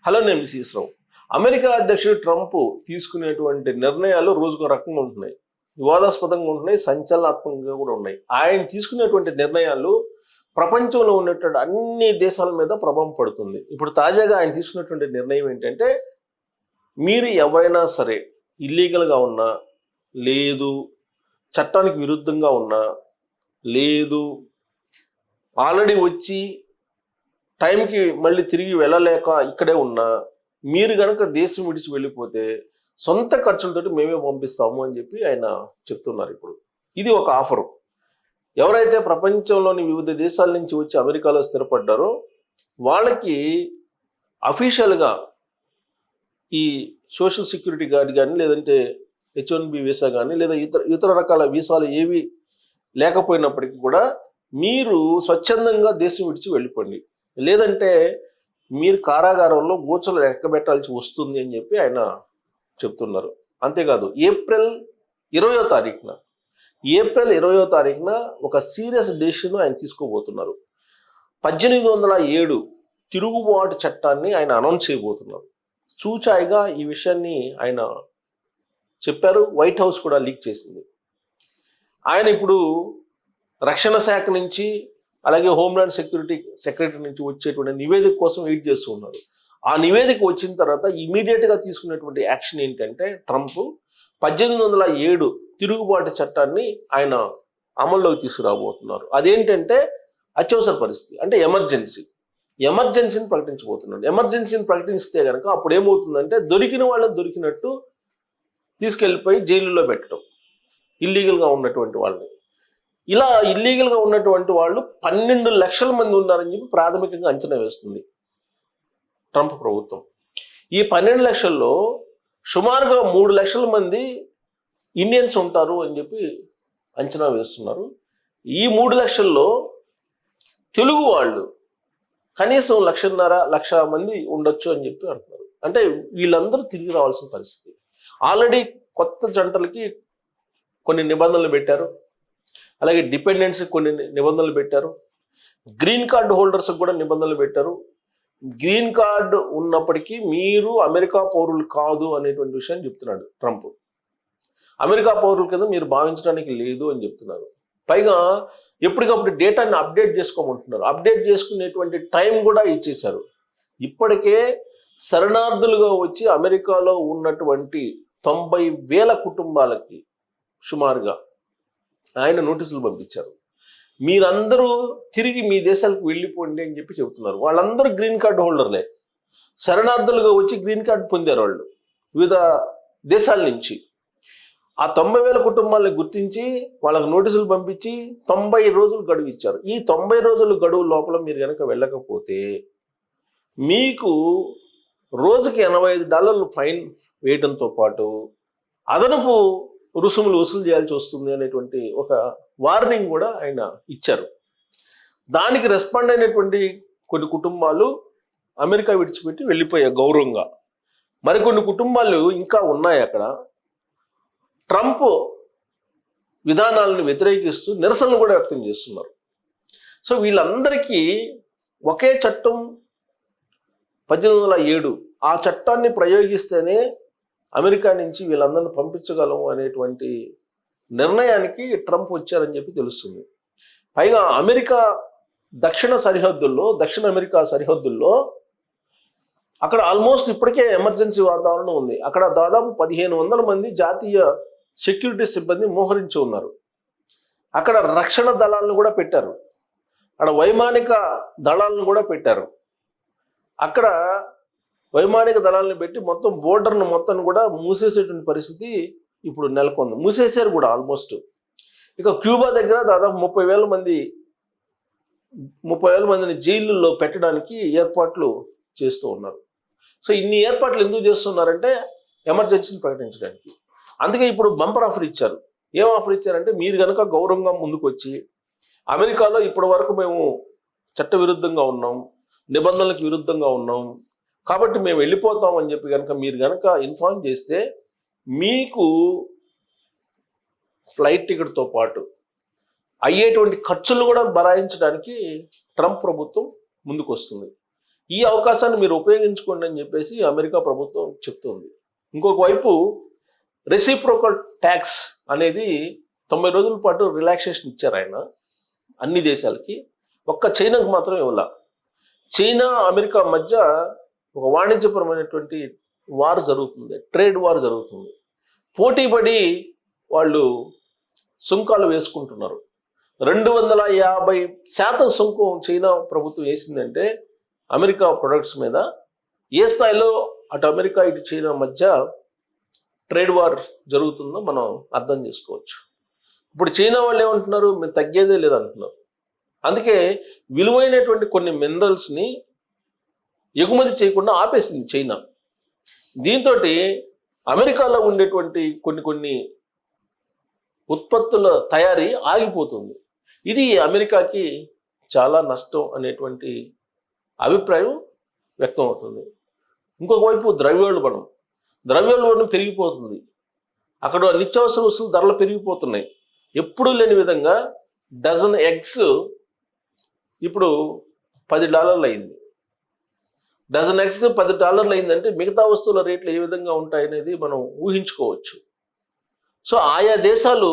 Hello, నేను శ్రీశ్రావు. America అధ్యక్షుడు Trump తీసుకునేటువంటి నిర్ణయాలు రోజుకో రకంగా ఉంటున్నాయి, వివాదాస్పదంగా ఉంటున్నాయి, సంచలనాత్మకంగా కూడా ఉన్నాయి. ఆయన తీసుకునేటువంటి నిర్ణయాలు ప్రపంచంలో ఉన్నటువంటి అన్ని దేశాల మీద ప్రభావం పడుతుంది. ఇప్పుడు తాజాగా ఆయన తీసుకున్నటువంటి నిర్ణయం ఏంటంటే, మీరు ఎవరైనా సరే ఇల్లీగల్గా ఉన్నా, లేదు చట్టానికి విరుద్ధంగా ఉన్నా, లేదు ఆల్రెడీ వచ్చి టైంకి మళ్ళీ తిరిగి వెళ్ళలేక ఇక్కడే ఉన్నా, మీరు కనుక దేశం విడిచి వెళ్ళిపోతే సొంత ఖర్చులతోటి మేమే పంపిస్తాము అని చెప్పి ఆయన చెప్తున్నారు. ఇప్పుడు ఇది ఒక ఆఫరు. ఎవరైతే ప్రపంచంలోని వివిధ దేశాల నుంచి వచ్చి అమెరికాలో స్థిరపడ్డారో వాళ్ళకి అఫీషియల్గా ఈ సోషల్ సెక్యూరిటీ గార్డ్ కానీ, లేదంటే H1B వీసా కానీ, లేదా ఇతర రకాల వీసాలు ఏవి లేకపోయినప్పటికీ కూడా మీరు స్వచ్ఛందంగా దేశం విడిచి వెళ్ళిపోండి, లేదంటే మీరు కారాగారంలో గోచలు ఎక్కబెట్టాల్సి వస్తుంది అని చెప్పి ఆయన చెప్తున్నారు. అంతేకాదు ఏప్రిల్ 20వ తారీఖున ఒక సీరియస్ డెసిషన్ ఆయన తీసుకోబోతున్నారు. 1807 తిరుగుబాటు చట్టాన్ని ఆయన అనౌన్స్ చేయబోతున్నారు. చూచాయిగా ఈ విషయాన్ని ఆయన చెప్పారు. వైట్ హౌస్ కూడా లీక్ చేసింది. ఆయన ఇప్పుడు రక్షణ శాఖ నుంచి, అలాగే హోమ్లాండ్ సెక్రటరీ నుంచి వచ్చేటువంటి నివేదిక కోసం వెయిట్ చేస్తూ ఉన్నారు. ఆ నివేదిక వచ్చిన తర్వాత ఇమీడియట్గా తీసుకున్నటువంటి యాక్షన్ ఏంటంటే, ట్రంప్ 1807 తిరుగుబాటు చట్టాన్ని ఆయన అమల్లోకి తీసుకురాబోతున్నారు. అదేంటంటే అత్యవసర పరిస్థితి, అంటే ఎమర్జెన్సీని ప్రకటించబోతున్నాడు. ఎమర్జెన్సీని ప్రకటిస్తే కనుక అప్పుడు ఏమవుతుందంటే, దొరికిన వాళ్ళని దొరికినట్టు తీసుకెళ్ళిపోయి జైలులో పెట్టడం, ఇల్లీగల్గా ఉన్నటువంటి వాళ్ళని. ఇలా ఇల్లీగల్గా ఉన్నటువంటి వాళ్ళు 12 లక్షల మంది ఉన్నారని చెప్పి ప్రాథమికంగా అంచనా వేస్తుంది ట్రంప్ ప్రభుత్వం. ఈ 12 లక్షల్లో సుమారుగా 3 లక్షల మంది ఇండియన్స్ ఉంటారు అని చెప్పి అంచనా వేస్తున్నారు. ఈ 3 లక్షల్లో తెలుగు వాళ్ళు కనీసం 1.5 లక్ష మంది ఉండొచ్చు అని చెప్పి అంటున్నారు. అంటే వీళ్ళందరూ తిరిగి రావాల్సిన పరిస్థితి. ఆల్రెడీ కొత్త జంటలకి కొన్ని నిబంధనలు పెట్టారు, అలాగే డిపెండెంట్స్కి కొన్ని నిబంధనలు పెట్టారు, గ్రీన్ కార్డు హోల్డర్స్కి కూడా నిబంధనలు పెట్టారు. గ్రీన్ కార్డు ఉన్నప్పటికీ మీరు అమెరికా పౌరులు కాదు అనేటువంటి విషయాన్ని చెప్తున్నాడు ట్రంప్. అమెరికా పౌరుల కింద మీరు భావించడానికి లేదు అని చెప్తున్నారు. పైగా ఎప్పటికప్పుడు డేటాని అప్డేట్ చేసుకోమంటున్నారు. అప్డేట్ చేసుకునేటువంటి టైం కూడా ఇచ్చేశారు. ఇప్పటికే శరణార్థులుగా వచ్చి అమెరికాలో ఉన్నటువంటి 90,000 కుటుంబాలకి సుమారుగా ఆయన నోటీసులు పంపించారు. మీరందరూ తిరిగి మీ దేశాలకు వెళ్ళిపోండి అని చెప్పి చెబుతున్నారు. వాళ్ళందరూ గ్రీన్ కార్డు హోల్డర్లే, శరణార్థులుగా వచ్చి గ్రీన్ కార్డు పొందారు వాళ్ళు వివిధ దేశాల నుంచి. ఆ 90,000 కుటుంబాలను గుర్తించి వాళ్ళకు నోటీసులు పంపించి 90 రోజులు గడువు ఇచ్చారు. ఈ 90 రోజుల గడువు లోపల మీరు కనుక వెళ్ళకపోతే మీకు రోజుకి $85 ఫైన్ వేయడంతో పాటు అదనపు రుసుములు వసూలు చేయాల్సి వస్తుంది అనేటువంటి ఒక వార్నింగ్ కూడా ఆయన ఇచ్చారు. దానికి రెస్పాండ్ అయినటువంటి కొన్ని కుటుంబాలు అమెరికా విడిచిపెట్టి వెళ్ళిపోయాయి గౌరవంగా. మరికొన్ని కుటుంబాలు ఇంకా ఉన్నాయి అక్కడ. ట్రంప్ విధానాలను వ్యతిరేకిస్తూ నిరసనలు కూడా వ్యక్తం చేస్తున్నారు. సో వీళ్ళందరికీ ఒకే చట్టం 1807, ఆ చట్టాన్ని ప్రయోగిస్తేనే అమెరికా నుంచి వీళ్ళందరిని పంపించగలము అనేటువంటి నిర్ణయానికి ట్రంప్ వచ్చారని చెప్పి తెలుస్తుంది. పైగా దక్షిణ అమెరికా సరిహద్దుల్లో అక్కడ ఆల్మోస్ట్ ఇప్పటికే ఎమర్జెన్సీ వాతావరణం ఉంది. అక్కడ దాదాపు 1,500 మంది జాతీయ సెక్యూరిటీ సిబ్బంది మోహరించి ఉన్నారు. అక్కడ రక్షణ దళాలను కూడా పెట్టారు, అక్కడ వైమానిక దళాలను కూడా పెట్టారు. అక్కడ వైమానిక దళాలను పెట్టి మొత్తం బోర్డర్ను మొత్తం కూడా మూసేసేటువంటి పరిస్థితి ఇప్పుడు నెలకొంది. మూసేసారు కూడా ఆల్మోస్ట్. ఇక క్యూబా దగ్గర దాదాపు 30,000 మందిని జైళ్ళల్లో పెట్టడానికి ఏర్పాట్లు చేస్తూ ఉన్నారు. సో ఇన్ని ఏర్పాట్లు ఎందుకు చేస్తున్నారంటే ఎమర్జెన్సీని ప్రకటించడానికి. అందుకే ఇప్పుడు బంపర్ ఆఫర్ ఇచ్చారు. ఏం ఆఫర్ ఇచ్చారంటే, మీరు కనుక గౌరవంగా ముందుకు వచ్చి అమెరికాలో ఇప్పటి వరకు మేము చట్టవిరుద్ధంగా ఉన్నాం, నిబంధనలకు విరుద్ధంగా ఉన్నాం, కాబట్టి మేము వెళ్ళిపోతాం అని చెప్పి కనుక మీరు కనుక ఇన్ఫార్మ్ చేస్తే మీకు ఫ్లైట్ టికెట్తో పాటు అయ్యేటువంటి ఖర్చులు కూడా భరాయించడానికి ట్రంప్ ప్రభుత్వం ముందుకు వస్తుంది. ఈ అవకాశాన్ని మీరు ఉపయోగించుకోండి అని చెప్పేసి అమెరికా ప్రభుత్వం చెప్తుంది. ఇంకొక వైపు రెసిప్రోకల్ ట్యాక్స్ అనేది 90 రోజుల పాటు రిలాక్సేషన్ ఇచ్చారు ఆయన అన్ని దేశాలకి, ఒక్క చైనాకు మాత్రం ఇవ్వాల. చైనా అమెరికా మధ్య ఒక వాణిజ్యపరమైనటువంటి వార్ జరుగుతుంది, ట్రేడ్ వార్ జరుగుతుంది. పోటీపడి వాళ్ళు సుంకాలు వేసుకుంటున్నారు. 250% సుంకం చైనా ప్రభుత్వం వేసిందంటే అమెరికా ప్రొడక్ట్స్ మీద. ఏ స్థాయిలో అటు అమెరికా ఇటు చైనా మధ్య ట్రేడ్ వార్ జరుగుతుందో మనం అర్థం చేసుకోవచ్చు. ఇప్పుడు చైనా వాళ్ళు ఏమంటున్నారు, మేము తగ్గేదే లేదంటున్నారు. అందుకే విలువైనటువంటి కొన్ని మినరల్స్ని ఎగుమతి చేయకుండా ఆపేసింది చైనా. దీంతో అమెరికాలో ఉండేటువంటి కొన్ని ఉత్పత్తుల తయారీ ఆగిపోతుంది. ఇది అమెరికాకి చాలా నష్టం అనేటువంటి అభిప్రాయం వ్యక్తం అవుతుంది. ఇంకొక వైపు ద్రవ్యోల్బణం పెరిగిపోతుంది. అక్కడ నిత్యావసర వస్తువుల ధరలు పెరిగిపోతున్నాయి. ఎప్పుడూ లేని విధంగా డజన్ ఎగ్స్ ఇప్పుడు $10 అయింది. డజన్ ఎగ్స్ $10 అయిందంటే మిగతా వస్తువుల రేట్లు ఏ విధంగా ఉంటాయనేది మనం ఊహించుకోవచ్చు. సో ఆయా దేశాలు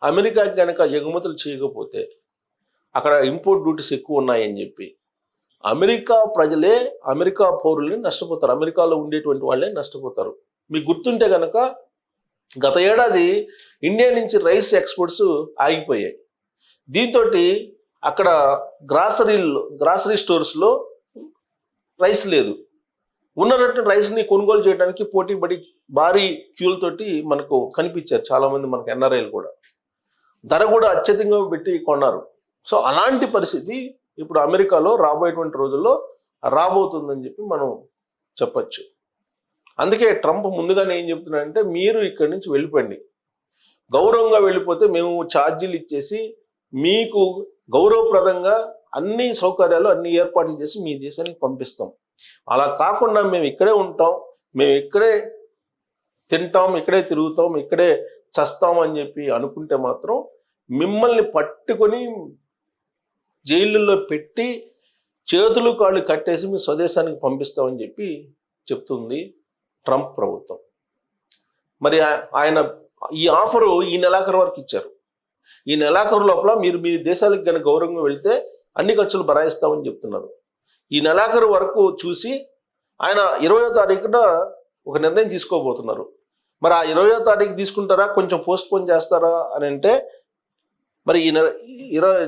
అమెరికాకి కనుక ఎగుమతులు చేయకపోతే అక్కడ ఇంపోర్ట్ డ్యూటీస్ ఎక్కువ ఉన్నాయని చెప్పి అమెరికా ప్రజలే, అమెరికా పౌరులే నష్టపోతారు. అమెరికాలో ఉండేటువంటి వాళ్ళే నష్టపోతారు. మీకు గుర్తుంటే కనుక గత ఏడాది ఇండియా నుంచి రైస్ ఎక్స్పోర్ట్స్ ఆగిపోయాయి. దీంతో అక్కడ గ్రాసరీ స్టోర్స్లో రైస్ లేదు. ఉన్నటువంటి రైస్ని కొనుగోలు చేయడానికి పోటీ పడి భారీ క్యూలతోటి మనకు కనిపించారు చాలామంది, మనకు ఎన్ఆర్ఐలు కూడా. ధర కూడా అత్యధికంగా పెట్టి కొన్నారు. సో అలాంటి పరిస్థితి ఇప్పుడు అమెరికాలో రాబోయేటువంటి రోజుల్లో రాబోతుందని చెప్పి మనం చెప్పచ్చు. అందుకే ట్రంప్ ముందుగానే ఏం చెప్తున్నాడంటే, మీరు ఇక్కడి నుంచి వెళ్ళిపోండి, గౌరవంగా వెళ్ళిపోతే మేము ఛార్జీలు ఇచ్చేసి మీకు గౌరవప్రదంగా అన్ని సౌకర్యాలు, అన్ని ఏర్పాట్లు చేసి మీ దేశానికి పంపిస్తాం. అలా కాకుండా మేము ఇక్కడే ఉంటాం, మేము ఇక్కడే తింటాం, ఇక్కడే తిరుగుతాం, ఇక్కడే చస్తాం అని చెప్పి అనుకుంటే మాత్రం మిమ్మల్ని పట్టుకొని జైళ్ళల్లో పెట్టి చేతులు కాళ్ళు కట్టేసి మీ స్వదేశానికి పంపిస్తామని చెప్పి చెప్తుంది ట్రంప్ ప్రభుత్వం. మరి ఆయన ఈ ఆఫరు ఈ నెలాఖరు వరకు ఇచ్చారు. ఈ నెలాఖరు లోపల మీరు మీ దేశాలకు కనుక గౌరవంగా వెళ్తే అన్ని ఖర్చులు భరాయిస్తామని చెప్తున్నారు. ఈ నెలాఖరు వరకు చూసి ఆయన 20వ తారీఖున ఒక నిర్ణయం తీసుకోబోతున్నారు. మరి ఆ 20వ తారీఖు తీసుకుంటారా, కొంచెం పోస్ట్ పోన్ చేస్తారా అని అంటే, మరి ఈ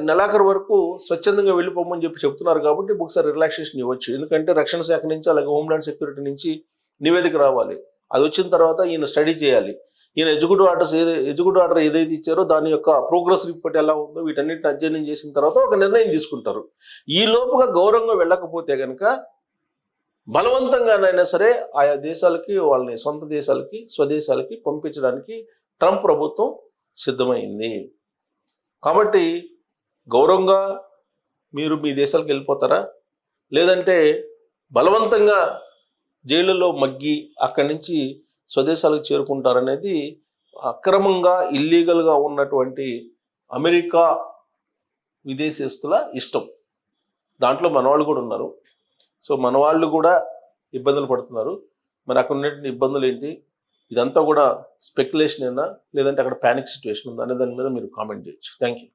నెలాఖరు వరకు స్వచ్ఛందంగా వెళ్ళిపోమని చెప్పి చెప్తున్నారు కాబట్టి ఒకసారి రిలాక్సేషన్ ఇవ్వచ్చు. ఎందుకంటే రక్షణ శాఖ నుంచి, అలాగే హోమ్లాండ్ సెక్యూరిటీ నుంచి నివేదిక రావాలి. అది వచ్చిన తర్వాత ఈయన స్టడీ చేయాలి. ఈయన ఎగ్జిక్యూటివ్ ఆర్డర్ ఏదైతే ఇచ్చారో దాని యొక్క ప్రోగ్రెస్ రిపోర్ట్ ఎలా ఉందో వీటన్నిటిని అధ్యయనం చేసిన తర్వాత ఒక నిర్ణయం తీసుకుంటారు. ఈ లోపుగా గౌరవంగా వెళ్ళకపోతే కనుక బలవంతంగానైనా సరే ఆయా దేశాలకి, వాళ్ళని సొంత దేశాలకి, స్వదేశాలకి పంపించడానికి ట్రంప్ ప్రభుత్వం సిద్ధమైంది. కాబట్టి గౌరవంగా మీరు మీ దేశాలకు వెళ్ళిపోతారా, లేదంటే బలవంతంగా జైళ్ళలో మగ్గి అక్కడి నుంచి స్వదేశాలకు చేరుకుంటారనేది అక్రమంగా, ఇల్లీగల్గా ఉన్నటువంటి అమెరికా విదేశస్తుల ఇష్టం. దాంట్లో మనవాళ్ళు కూడా ఉన్నారు. సో మనవాళ్ళు కూడా ఇబ్బందులు పడుతున్నారు. మరి అక్కడ ఉన్నటువంటి ఇబ్బందులు ఏంటి, ఇదంతా కూడా స్పెక్యులేషన్ అయినా లేదంటే అక్కడ ప్యానిక్ సిచ్యువేషన్ ఉందా అనే దాని మీద మీరు కామెంట్ చేయొచ్చు. Thank you.